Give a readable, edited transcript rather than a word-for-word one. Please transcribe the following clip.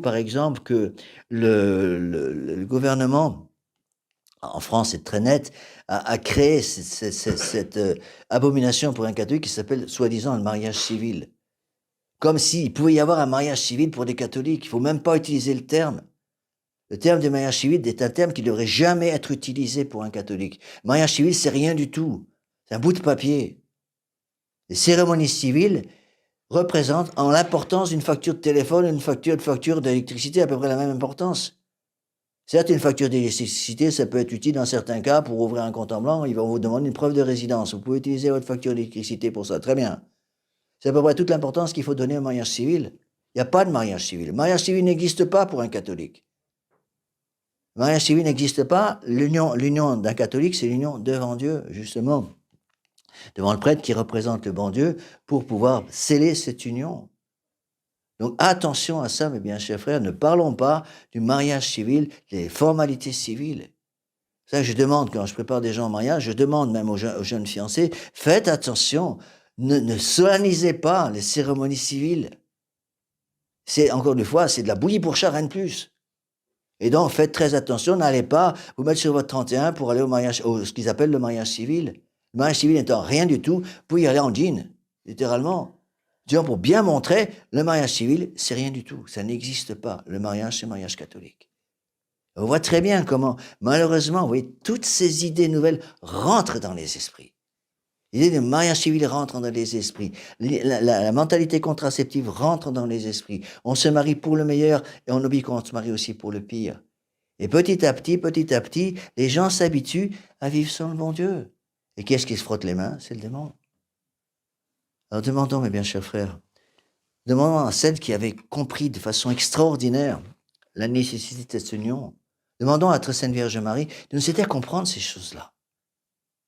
par exemple, que le gouvernement, en France c'est très net, a créé cette abomination pour un catholique qui s'appelle soi-disant le mariage civil. Comme s'il pouvait y avoir un mariage civil pour des catholiques. Il ne faut même pas utiliser le terme. Le terme de mariage civil est un terme qui ne devrait jamais être utilisé pour un catholique. Mariage civil, c'est rien du tout. C'est un bout de papier. Les cérémonies civiles représentent en l'importance d'une facture de téléphone et une facture d'électricité à peu près la même importance. Certes, une facture d'électricité, ça peut être utile dans certains cas pour ouvrir un compte en blanc. Ils vont vous demander une preuve de résidence. Vous pouvez utiliser votre facture d'électricité pour ça. Très bien. C'est à peu près toute l'importance qu'il faut donner au mariage civil. Il n'y a pas de mariage civil. Le mariage civil n'existe pas pour un catholique. Le mariage civil n'existe pas. L'union d'un catholique, c'est l'union devant Dieu, justement. Devant le prêtre qui représente le bon Dieu pour pouvoir sceller cette union. Donc attention à ça, mes bien chers frères, ne parlons pas du mariage civil, des formalités civiles. C'est ça que je demande quand je prépare des gens au mariage, je demande même aux jeunes fiancés, faites attention, ne solennisez pas les cérémonies civiles. C'est, encore une fois, c'est de la bouillie pour chat, rien de plus. Et donc, faites très attention, n'allez pas vous mettre sur votre 31 pour aller au mariage, ce qu'ils appellent le mariage civil. Le mariage civil n'étant rien du tout, vous pouvez y aller en jean, littéralement. Disons, pour bien montrer, le mariage civil, c'est rien du tout. Ça n'existe pas. Le mariage, c'est le mariage catholique. On voit très bien comment, malheureusement, vous voyez, toutes ces idées nouvelles rentrent dans les esprits. L'idée de mariage civil rentre dans les esprits. La mentalité contraceptive rentre dans les esprits. On se marie pour le meilleur et on oublie qu'on se marie aussi pour le pire. Et petit à petit, les gens s'habituent à vivre sans le bon Dieu. Et qui est-ce qui se frotte les mains? C'est le démon. Alors demandons, mes bien chers frères, demandons à celle qui avait compris de façon extraordinaire la nécessité de cette union. Demandons à la très Sainte Vierge Marie de nous aider à comprendre ces choses-là.